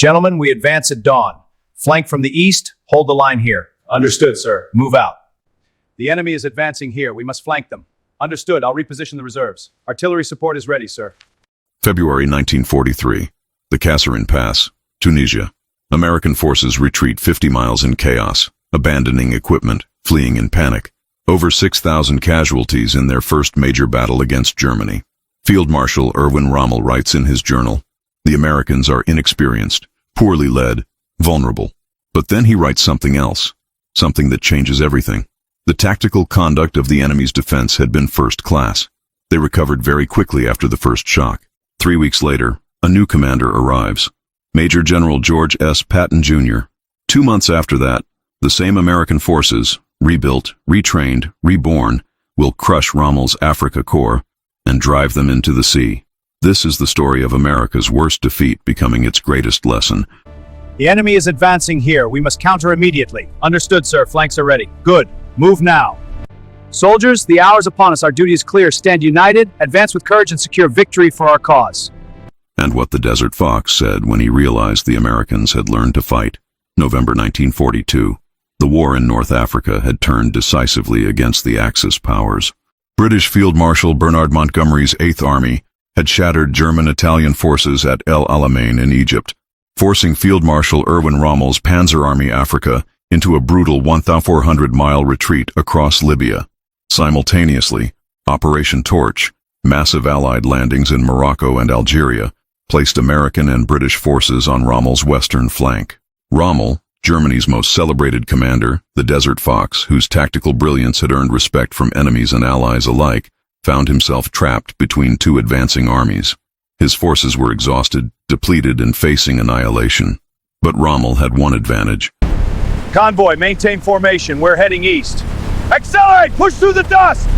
Gentlemen, we advance at dawn. Flank from the east, hold the line here. Understood, sir. Move out. The enemy is advancing here. We must flank them. Understood. I'll reposition the reserves. Artillery support is ready, sir. February 1943. The Kasserine Pass, Tunisia. American forces retreat 50 miles in chaos, abandoning equipment, fleeing in panic. Over 6,000 casualties in their first major battle against Germany. Field Marshal Erwin Rommel writes in his journal, "The Americans are inexperienced, poorly led, vulnerable." But then he writes something else, something that changes everything. The tactical conduct of the enemy's defense had been first class. They recovered very quickly after the first shock. 3 weeks later, a new commander arrives, Major General George S. Patton, Jr. 2 months after that, the same American forces, rebuilt, retrained, reborn, will crush Rommel's Afrika Korps and drive them into the sea. This is the story of America's worst defeat becoming its greatest lesson. The enemy is advancing here. We must counter immediately. Understood, sir. Flanks are ready. Good. Move now. Soldiers, the hour is upon us. Our duty is clear. Stand united, advance with courage, and secure victory for our cause. And what the Desert Fox said when he realized the Americans had learned to fight. November 1942. The war in North Africa had turned decisively against the Axis powers. British Field Marshal Bernard Montgomery's 8th Army had shattered German-Italian forces at El Alamein in Egypt, forcing Field Marshal Erwin Rommel's Panzer Army Africa into a brutal 1,400-mile retreat across Libya. Simultaneously, Operation Torch, massive Allied landings in Morocco and Algeria, placed American and British forces on Rommel's western flank. Rommel, Germany's most celebrated commander, the Desert Fox, whose tactical brilliance had earned respect from enemies and allies alike, found himself trapped between two advancing armies. His forces were exhausted, depleted, and facing annihilation. But Rommel had one advantage. Convoy, maintain formation. We're heading east. Accelerate! Push through the dust!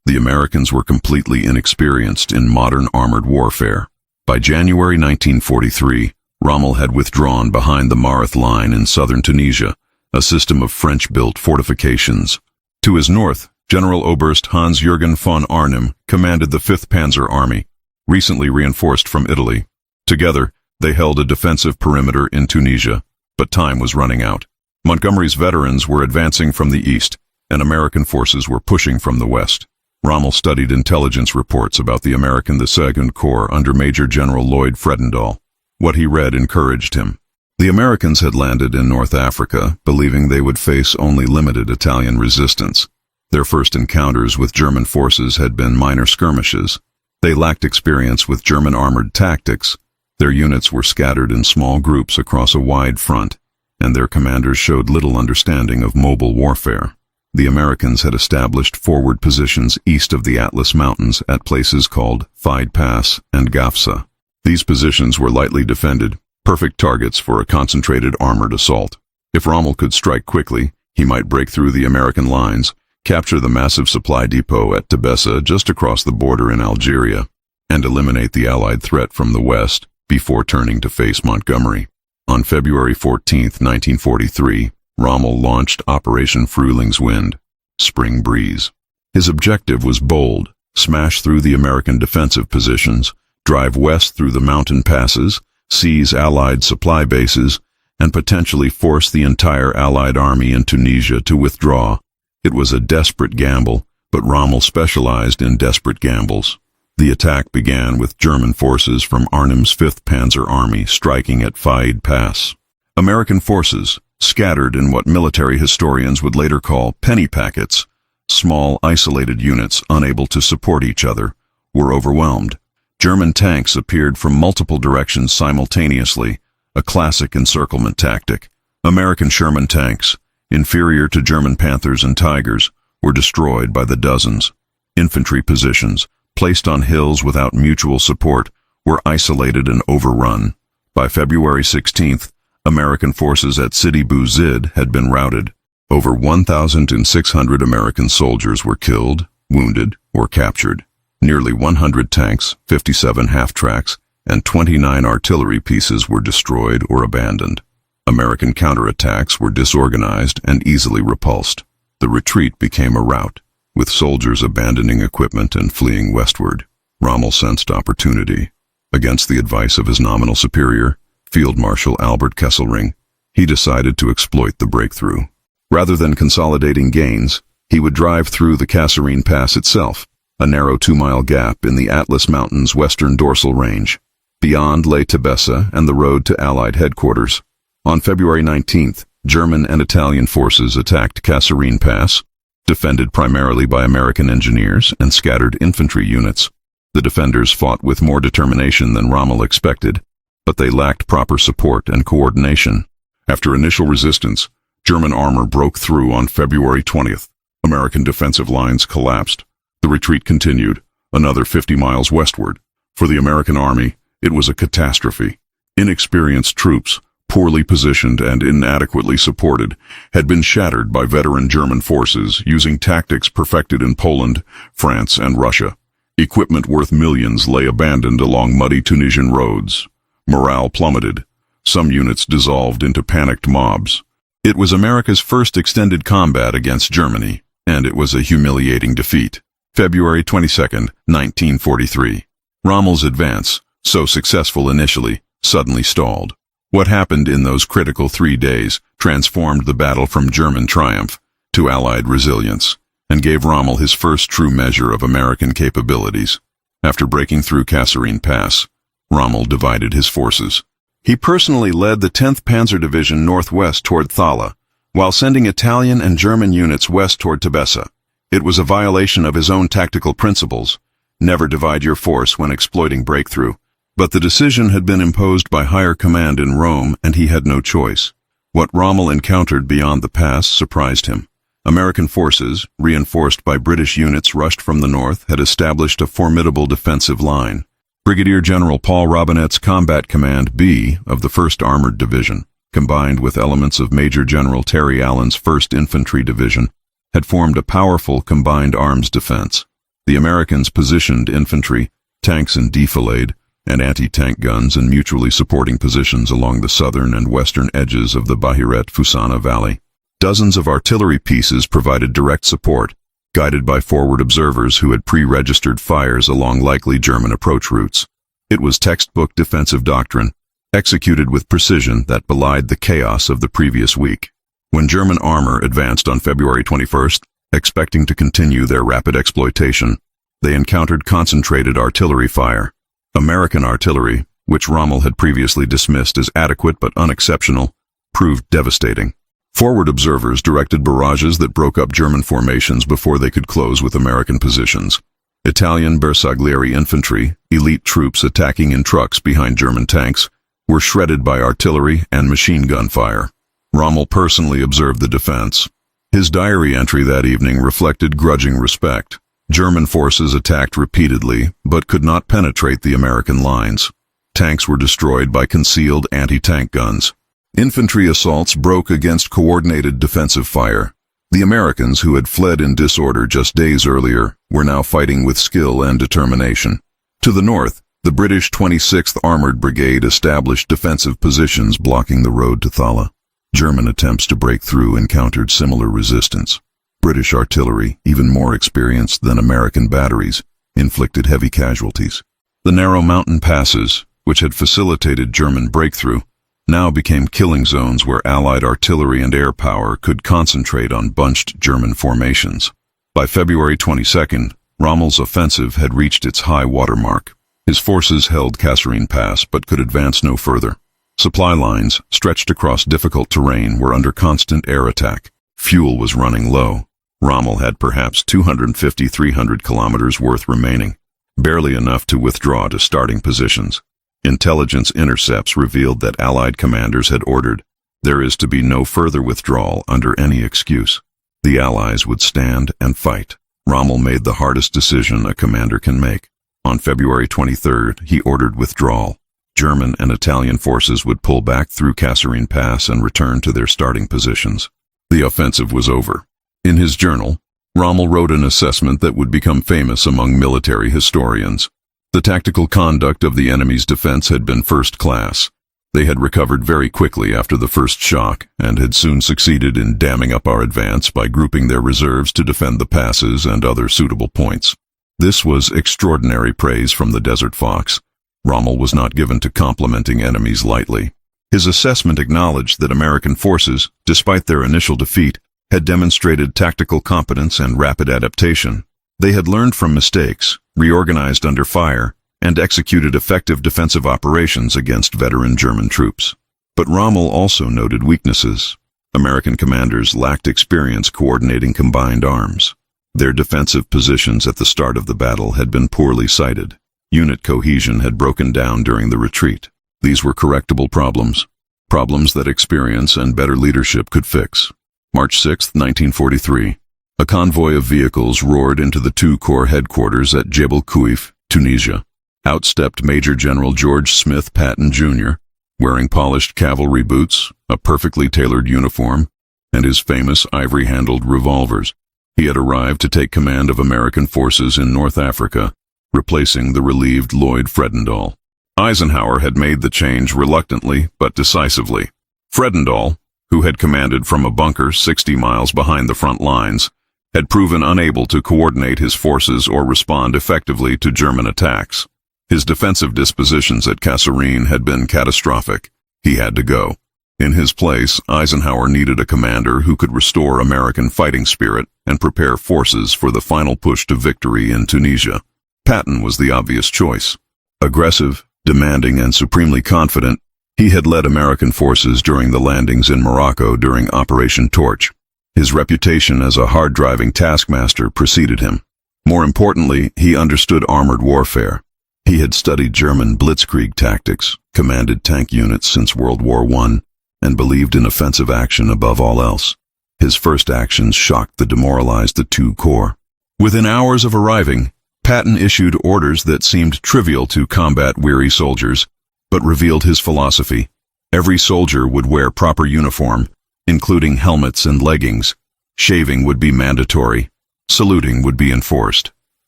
The Americans were completely inexperienced in modern armored warfare. By January 1943, Rommel had withdrawn behind the Mareth Line in southern Tunisia, a system of French-built fortifications. To his north, General Oberst Hans-Jürgen von Arnim commanded the 5th Panzer Army, recently reinforced from Italy. Together, they held a defensive perimeter in Tunisia, but time was running out. Montgomery's veterans were advancing from the east, and American forces were pushing from the west. Rommel studied intelligence reports about the American II Corps under Major General Lloyd Fredendall. What he read encouraged him. The Americans had landed in North Africa, believing they would face only limited Italian resistance. Their first encounters with German forces had been minor skirmishes. They lacked experience with German armored tactics. Their units were scattered in small groups across a wide front, and their commanders showed little understanding of mobile warfare. The Americans had established forward positions east of the Atlas Mountains at places called Kasserine Pass and Gafsa. These positions were lightly defended, perfect targets for a concentrated armored assault. If Rommel could strike quickly, he might break through the American lines, capture the massive supply depot at Tebessa just across the border in Algeria, and eliminate the Allied threat from the west before turning to face Montgomery. On February 14, 1943, Rommel launched Operation Frühlings Wind, Spring Breeze. His objective was bold: smash through the American defensive positions, drive west through the mountain passes, seize Allied supply bases, and potentially force the entire Allied army in Tunisia to withdraw. It was a desperate gamble, but Rommel specialized in desperate gambles. The attack began with German forces from Arnim's 5th Panzer Army striking at Kasserine Pass. American forces, scattered in what military historians would later call penny packets, small isolated units unable to support each other, were overwhelmed. German tanks appeared from multiple directions simultaneously, a classic encirclement tactic. American Sherman tanks, inferior to German Panthers and Tigers, were destroyed by the dozens. Infantry positions, placed on hills without mutual support, were isolated and overrun. By February 16th, American forces at Sidi Bou Zid had been routed. Over 1,600 American soldiers were killed, wounded, or captured. Nearly 100 tanks, 57 half-tracks, and 29 artillery pieces were destroyed or abandoned. American counterattacks were disorganized and easily repulsed. The retreat became a rout, with soldiers abandoning equipment and fleeing westward. Rommel sensed opportunity. Against the advice of his nominal superior, Field Marshal Albert Kesselring, he decided to exploit the breakthrough. Rather than consolidating gains, he would drive through the Kasserine Pass itself, a narrow 2-mile gap in the Atlas Mountains' western dorsal range. Beyond lay Tebessa and the road to Allied headquarters. On February 19th, German and Italian forces attacked Kasserine Pass, defended primarily by American engineers and scattered infantry units. The defenders fought with more determination than Rommel expected, but they lacked proper support and coordination. After initial resistance, German armor broke through on February 20th. American defensive lines collapsed. The retreat continued, another 50 miles westward. For the American army, it was a catastrophe. Inexperienced troops, poorly positioned and inadequately supported, had been shattered by veteran German forces using tactics perfected in Poland, France, and Russia. Equipment worth millions lay abandoned along muddy Tunisian roads. Morale plummeted. Some units dissolved into panicked mobs. It was America's first extended combat against Germany, and it was a humiliating defeat. February 22, 1943. Rommel's advance, so successful initially, suddenly stalled. What happened in those critical 3 days transformed the battle from German triumph to Allied resilience, and gave Rommel his first true measure of American capabilities. After breaking through Kasserine Pass, Rommel divided his forces. He personally led the 10th Panzer Division northwest toward Thala, while sending Italian and German units west toward Tebessa. It was a violation of his own tactical principles. Never divide your force when exploiting breakthrough. But the decision had been imposed by higher command in Rome, and he had no choice. What Rommel encountered beyond the pass surprised him. American forces, reinforced by British units rushed from the north, had established a formidable defensive line. Brigadier General Paul Robinette's Combat Command B of the 1st Armored Division, combined with elements of Major General Terry Allen's 1st Infantry Division, had formed a powerful combined arms defense. The Americans positioned infantry, tanks and defilade, and anti-tank guns in mutually supporting positions along the southern and western edges of the Bahiret-Fusana Valley. Dozens of artillery pieces provided direct support, guided by forward observers who had pre-registered fires along likely German approach routes. It was textbook defensive doctrine, executed with precision that belied the chaos of the previous week. When German armor advanced on February 21st, expecting to continue their rapid exploitation, they encountered concentrated artillery fire. American artillery, which Rommel had previously dismissed as adequate but unexceptional, proved devastating. Forward observers directed barrages that broke up German formations before they could close with American positions. Italian Bersaglieri infantry, elite troops attacking in trucks behind German tanks, were shredded by artillery and machine gun fire. Rommel personally observed the defense. His diary entry that evening reflected grudging respect. German forces attacked repeatedly, but could not penetrate the American lines. Tanks were destroyed by concealed anti-tank guns. Infantry assaults broke against coordinated defensive fire. The Americans, who had fled in disorder just days earlier, were now fighting with skill and determination. To the north, the British 26th Armored Brigade established defensive positions blocking the road to Thala. German attempts to break through encountered similar resistance. British artillery, even more experienced than American batteries, inflicted heavy casualties. The narrow mountain passes, which had facilitated German breakthrough, now became killing zones where Allied artillery and air power could concentrate on bunched German formations. By February 22nd, Rommel's offensive had reached its high water mark. His forces held Kasserine Pass but could advance no further. Supply lines, stretched across difficult terrain, were under constant air attack. Fuel was running low. Rommel had perhaps 250-300 kilometers worth remaining, barely enough to withdraw to starting positions. Intelligence intercepts revealed that Allied commanders had ordered, "There is to be no further withdrawal under any excuse." The Allies would stand and fight. Rommel made the hardest decision a commander can make. On February 23rd, he ordered withdrawal. German and Italian forces would pull back through Kasserine Pass and return to their starting positions. The offensive was over. In his journal, Rommel wrote an assessment that would become famous among military historians. The tactical conduct of the enemy's defense had been first class. They had recovered very quickly after the first shock and had soon succeeded in damming up our advance by grouping their reserves to defend the passes and other suitable points. This was extraordinary praise from the Desert Fox. Rommel was not given to complimenting enemies lightly. His assessment acknowledged that American forces, despite their initial defeat, had demonstrated tactical competence and rapid adaptation. They had learned from mistakes, reorganized under fire, and executed effective defensive operations against veteran German troops. But Rommel also noted weaknesses. American commanders lacked experience coordinating combined arms. Their defensive positions at the start of the battle had been poorly sighted. Unit cohesion had broken down during the retreat. These were correctable problems that experience and better leadership could fix. March 6, 1943. A convoy of vehicles roared into the II Corps headquarters at Jebel Kouif, Tunisia. Out stepped Major General George Smith Patton, Jr., wearing polished cavalry boots, a perfectly tailored uniform, and his famous ivory-handled revolvers. He had arrived to take command of American forces in North Africa, replacing the relieved Lloyd Fredendall. Eisenhower had made the change reluctantly but decisively. Fredendall, who had commanded from a bunker 60 miles behind the front lines, had proven unable to coordinate his forces or respond effectively to German attacks. His defensive dispositions at Kasserine had been catastrophic. He had to go. In his place, Eisenhower needed a commander who could restore American fighting spirit and prepare forces for the final push to victory in Tunisia. Patton was the obvious choice. Aggressive, demanding, and supremely confident, he had led American forces during the landings in Morocco during Operation Torch. His reputation as a hard-driving taskmaster preceded him. More importantly, he understood armored warfare. He had studied German blitzkrieg tactics, commanded tank units since World War I, and believed in offensive action above all else. His first actions shocked the demoralized II Corps. Within hours of arriving, Patton issued orders that seemed trivial to combat-weary soldiers, but revealed his philosophy. Every soldier would wear proper uniform, including helmets and leggings. Shaving would be mandatory. Saluting would be enforced.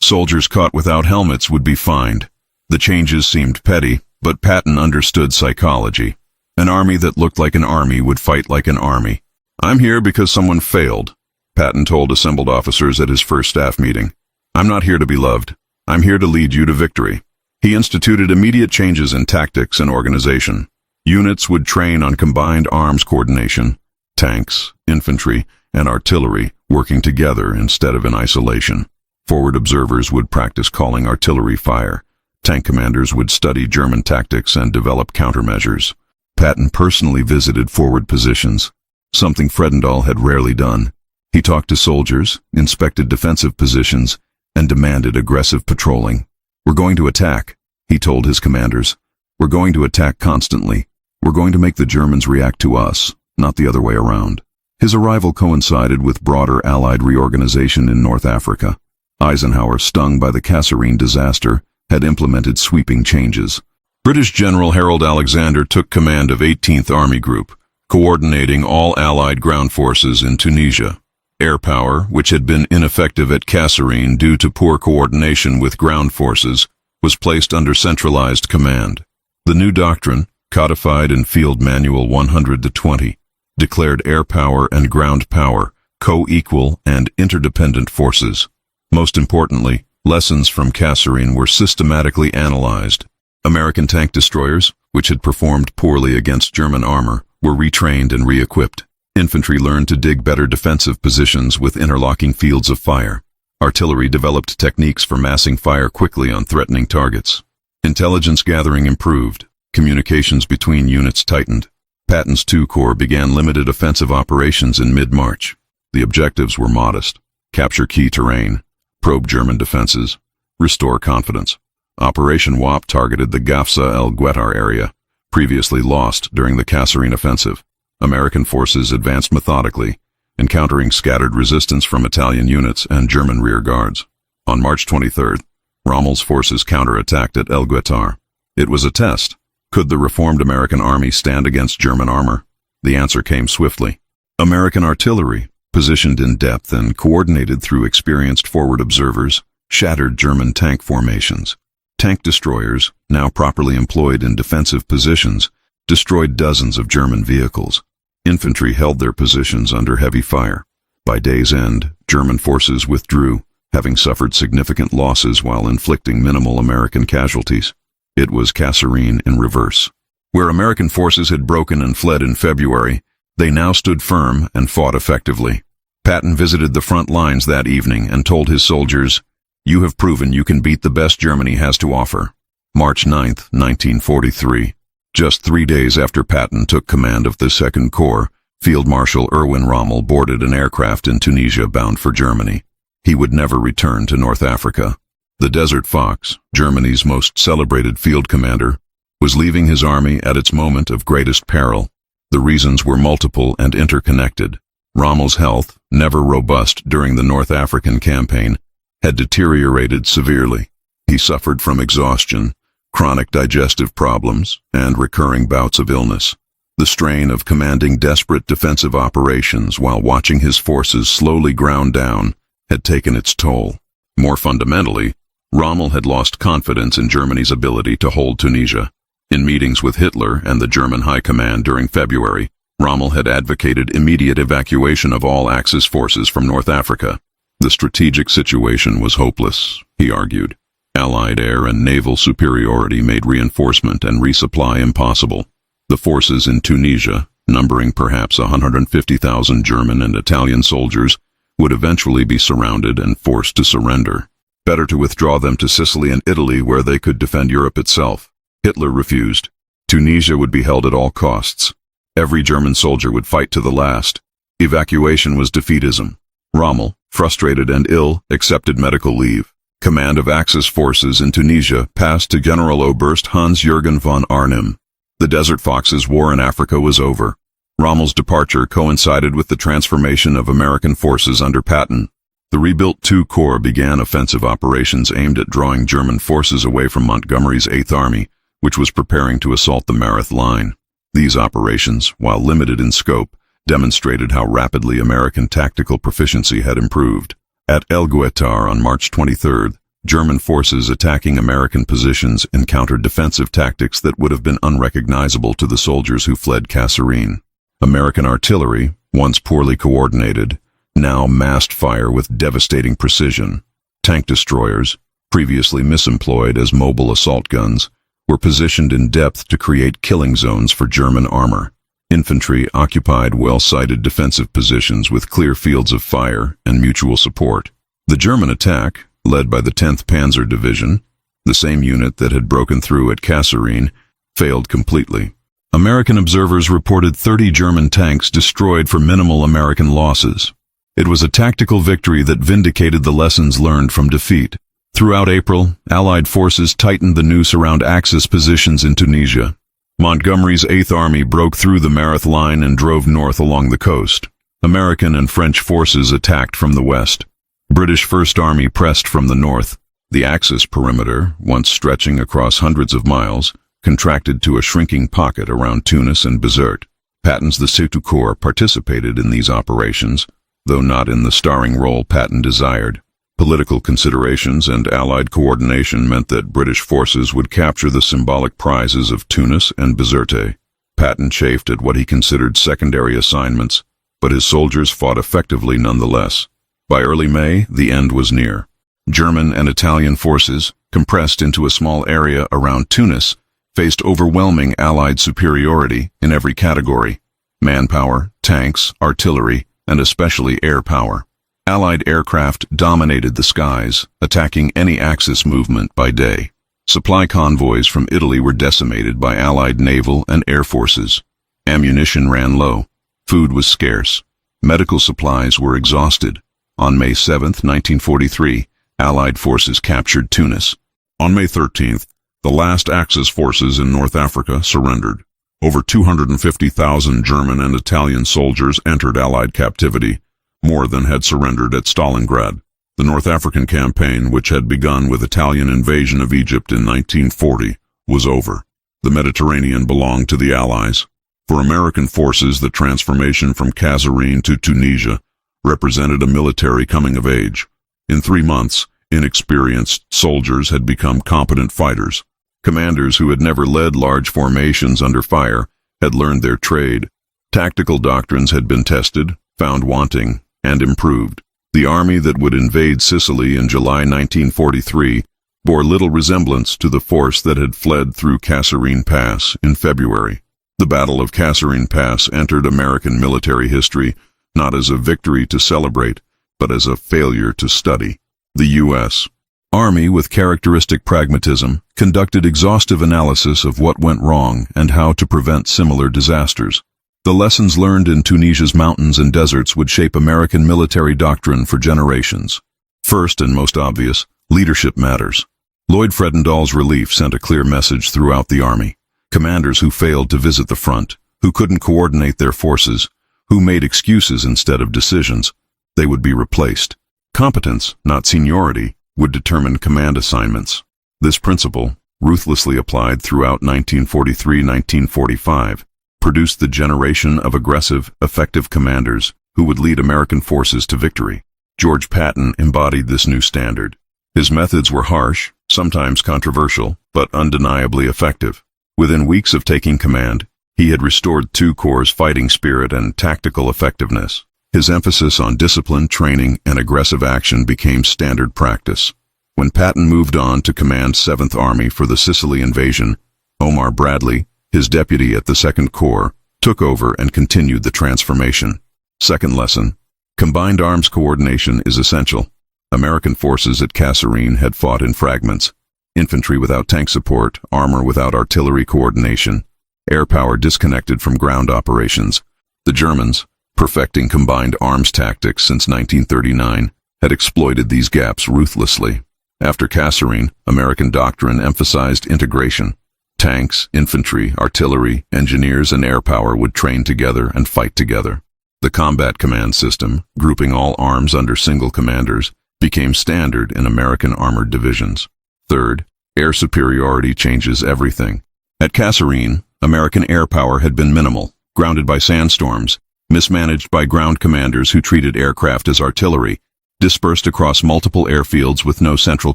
Soldiers caught without helmets would be fined. The changes seemed petty, but Patton understood psychology. An army that looked like an army would fight like an army. "I'm here because someone failed," Patton told assembled officers at his first staff meeting. "I'm not here to be loved. I'm here to lead you to victory." He instituted immediate changes in tactics and organization. Units would train on combined arms coordination, tanks, infantry, and artillery working together instead of in isolation. Forward observers would practice calling artillery fire. Tank commanders would study German tactics and develop countermeasures. Patton personally visited forward positions, something Fredendall had rarely done. He talked to soldiers, inspected defensive positions, and demanded aggressive patrolling. "We're going to attack," he told his commanders. "We're going to attack constantly. We're going to make the Germans react to us, not the other way around." His arrival coincided with broader Allied reorganization in North Africa. Eisenhower, stung by the Kasserine disaster, had implemented sweeping changes. British General Harold Alexander took command of 18th Army Group, coordinating all Allied ground forces in Tunisia. Air power, which had been ineffective at Kasserine due to poor coordination with ground forces, was placed under centralized command. The new doctrine, codified in Field Manual 100-20, declared air power and ground power co-equal and interdependent forces. Most importantly, lessons from Kasserine were systematically analyzed. American tank destroyers, which had performed poorly against German armor, were retrained and re-equipped. Infantry learned to dig better defensive positions with interlocking fields of fire. Artillery developed techniques for massing fire quickly on threatening targets. Intelligence gathering improved. Communications between units tightened. Patton's II Corps began limited offensive operations in mid-March. The objectives were modest: capture key terrain, probe German defenses, restore confidence. Operation WAP targeted the Gafsa el-Guetar area, previously lost during the Kasserine offensive. American forces advanced methodically, encountering scattered resistance from Italian units and German rear guards. On March 23rd, Rommel's forces counterattacked at el-Guetar. It was a test. Could the reformed American army stand against German armor? The answer came swiftly. American artillery, positioned in depth and coordinated through experienced forward observers, shattered German tank formations. Tank destroyers, now properly employed in defensive positions, destroyed dozens of German vehicles. Infantry held their positions under heavy fire. By day's end, German forces withdrew, having suffered significant losses while inflicting minimal American casualties. It was Kasserine in reverse. Where American forces had broken and fled in February, they now stood firm and fought effectively. Patton visited the front lines that evening and told his soldiers, "You have proven you can beat the best Germany has to offer." March 9, 1943. Just 3 days after Patton took command of the Second Corps, Field Marshal Erwin Rommel boarded an aircraft in Tunisia bound for Germany. He would never return to North Africa. The Desert Fox, Germany's most celebrated field commander, was leaving his army at its moment of greatest peril. The reasons were multiple and interconnected. Rommel's health, never robust during the North African campaign, had deteriorated severely. He suffered from exhaustion, chronic digestive problems, and recurring bouts of illness. The strain of commanding desperate defensive operations while watching his forces slowly ground down had taken its toll. More fundamentally, Rommel had lost confidence in Germany's ability to hold Tunisia. In meetings with Hitler and the German High Command during February, Rommel had advocated immediate evacuation of all Axis forces from North Africa. The strategic situation was hopeless, he argued. Allied air and naval superiority made reinforcement and resupply impossible. The forces in Tunisia, numbering perhaps 150,000 German and Italian soldiers, would eventually be surrounded and forced to surrender. Better to withdraw them to Sicily and Italy where they could defend Europe itself. Hitler refused. Tunisia would be held at all costs. Every German soldier would fight to the last. Evacuation was defeatism. Rommel, frustrated and ill, accepted medical leave. Command of Axis forces in Tunisia passed to General Oberst Hans-Jürgen von Arnim. The Desert Fox's war in Africa was over. Rommel's departure coincided with the transformation of American forces under Patton. The rebuilt II Corps began offensive operations aimed at drawing German forces away from Montgomery's Eighth Army, which was preparing to assault the Mareth Line. These operations, while limited in scope, demonstrated how rapidly American tactical proficiency had improved. At El Guetar on March 23rd, German forces attacking American positions encountered defensive tactics that would have been unrecognizable to the soldiers who fled Kasserine. American artillery, once poorly coordinated, now massed fire with devastating precision. Tank destroyers, previously misemployed as mobile assault guns, were positioned in depth to create killing zones for German armor. Infantry occupied well-sited defensive positions with clear fields of fire and mutual support. The German attack, led by the 10th Panzer Division, the same unit that had broken through at Kasserine, failed completely. American observers reported 30 German tanks destroyed for minimal American losses. It was a tactical victory that vindicated the lessons learned from defeat. Throughout April, Allied forces tightened the noose around Axis positions in Tunisia. Montgomery's Eighth Army broke through the Mareth Line and drove north along the coast. American and French forces attacked from the west. British First Army pressed from the north. The Axis perimeter, once stretching across hundreds of miles, contracted to a shrinking pocket around Tunis and Bizerte. Patton's the II Corps participated in these operations, though not in the starring role Patton desired. Political considerations and Allied coordination meant that British forces would capture the symbolic prizes of Tunis and Bizerte. Patton chafed at what he considered secondary assignments, but his soldiers fought effectively nonetheless. By early May, the end was near. German and Italian forces, compressed into a small area around Tunis, faced overwhelming Allied superiority in every category: manpower, tanks, artillery, and especially air power. Allied aircraft dominated the skies, attacking any Axis movement by day. Supply convoys from Italy were decimated by Allied naval and air forces. Ammunition ran low. Food was scarce. Medical supplies were exhausted. On May 7, 1943, Allied forces captured Tunis. On May 13th, the last Axis forces in North Africa surrendered. Over 250,000 German and Italian soldiers entered Allied captivity, more than had surrendered at Stalingrad. The North African campaign, which had begun with Italian invasion of Egypt in 1940, was over. The Mediterranean belonged to the Allies. For American forces, the transformation from Kasserine to Tunisia represented a military coming of age. In 3 months, inexperienced soldiers had become competent fighters. Commanders who had never led large formations under fire had learned their trade. Tactical doctrines had been tested, found wanting, and improved. The army that would invade Sicily in July 1943 bore little resemblance to the force that had fled through Kasserine Pass in February. The Battle of Kasserine Pass entered American military history not as a victory to celebrate, but as a failure to study. The U.S. Army, with characteristic pragmatism, conducted exhaustive analysis of what went wrong and how to prevent similar disasters. The lessons learned in Tunisia's mountains and deserts would shape American military doctrine for generations. First and most obvious, leadership matters. Lloyd Fredendall's relief sent a clear message throughout the Army. Commanders who failed to visit the front, who couldn't coordinate their forces, who made excuses instead of decisions, they would be replaced. Competence, not seniority, would determine command assignments. This principle, ruthlessly applied throughout 1943-1945, produced the generation of aggressive, effective commanders who would lead American forces to victory. George Patton embodied this new standard. His methods were harsh, sometimes controversial, but undeniably effective. Within weeks of taking command, he had restored II Corps' fighting spirit and tactical effectiveness. His emphasis on discipline, training, and aggressive action became standard practice. When Patton moved on to command 7th Army for the Sicily invasion, Omar Bradley, his deputy at the 2nd Corps, took over and continued the transformation. Second lesson: combined arms coordination is essential. American forces at Kasserine had fought in fragments: infantry without tank support, armor without artillery coordination, air power disconnected from ground operations. The Germans, perfecting combined arms tactics since 1939, had exploited these gaps ruthlessly. After Kasserine, American doctrine emphasized integration. Tanks, infantry, artillery, engineers, and air power would train together and fight together. The combat command system, grouping all arms under single commanders, became standard in American armored divisions. Third, air superiority changes everything. At Kasserine, American air power had been minimal, grounded by sandstorms, mismanaged by ground commanders who treated aircraft as artillery, dispersed across multiple airfields with no central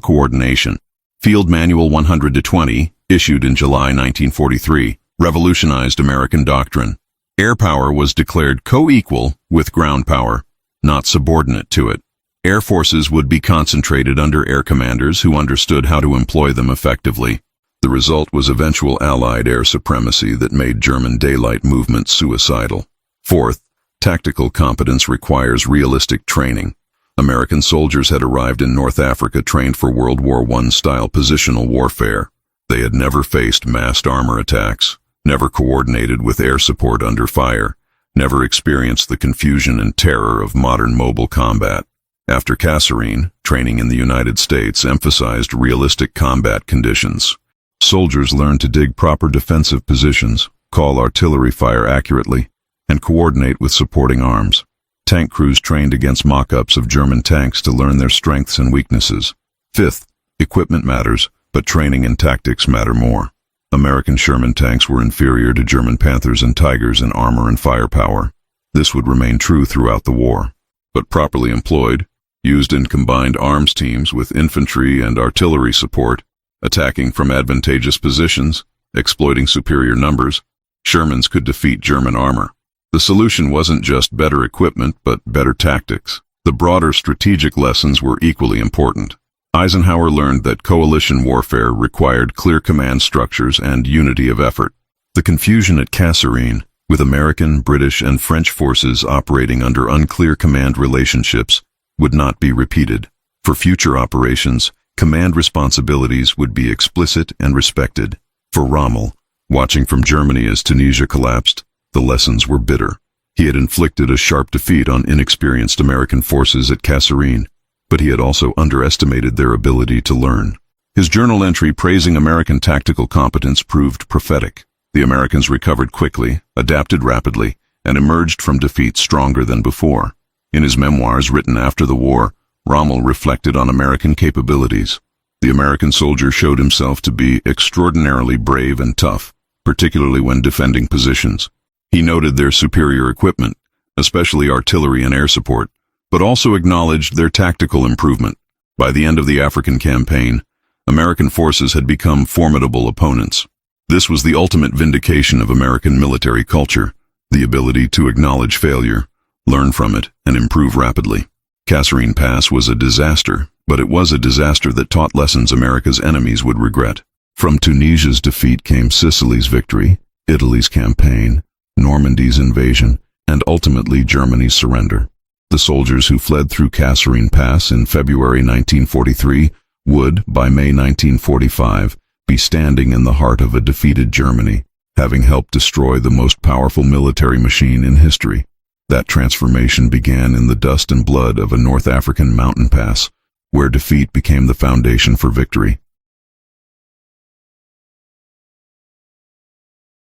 coordination. Field Manual 100-20, issued in July 1943, revolutionized American doctrine. Air power was declared co-equal with ground power, not subordinate to it. Air forces would be concentrated under air commanders who understood how to employ them effectively. The result was eventual Allied air supremacy that made German daylight movements suicidal. Fourth, tactical competence requires realistic training. American soldiers had arrived in North Africa trained for World War I-style positional warfare. They had never faced massed armor attacks, never coordinated with air support under fire, never experienced the confusion and terror of modern mobile combat. After Kasserine, training in the United States emphasized realistic combat conditions. Soldiers learned to dig proper defensive positions, call artillery fire accurately, and coordinate with supporting arms. Tank crews trained against mock-ups of German tanks to learn their strengths and weaknesses. Fifth, equipment matters, but training and tactics matter more. American Sherman tanks were inferior to German Panthers and Tigers in armor and firepower. This would remain true throughout the war. But properly employed, used in combined arms teams with infantry and artillery support, attacking from advantageous positions, exploiting superior numbers, Shermans could defeat German armor. The solution wasn't just better equipment, but better tactics. The broader strategic lessons were equally important. Eisenhower learned that coalition warfare required clear command structures and unity of effort. The confusion at Kasserine, with American, British, and French forces operating under unclear command relationships, would not be repeated. For future operations, command responsibilities would be explicit and respected. For Rommel, watching from Germany as Tunisia collapsed, the lessons were bitter. He had inflicted a sharp defeat on inexperienced American forces at Kasserine, but he had also underestimated their ability to learn. His journal entry praising American tactical competence proved prophetic. The Americans recovered quickly, adapted rapidly, and emerged from defeat stronger than before. In his memoirs written after the war, Rommel reflected on American capabilities. The American soldier showed himself to be extraordinarily brave and tough, particularly when defending positions. He noted their superior equipment, especially artillery and air support, but also acknowledged their tactical improvement. By the end of the African campaign, American forces had become formidable opponents. This was the ultimate vindication of American military culture, the ability to acknowledge failure, learn from it, and improve rapidly. Kasserine Pass was a disaster, But it was a disaster that taught lessons America's enemies would regret. From Tunisia's defeat came Sicily's victory, Italy's campaign, Normandy's invasion, and ultimately Germany's surrender. The soldiers who fled through Kasserine Pass in February 1943 would, by May 1945, be standing in the heart of a defeated Germany, having helped destroy the most powerful military machine in history. That transformation began in the dust and blood of a North African mountain pass, where defeat became the foundation for victory.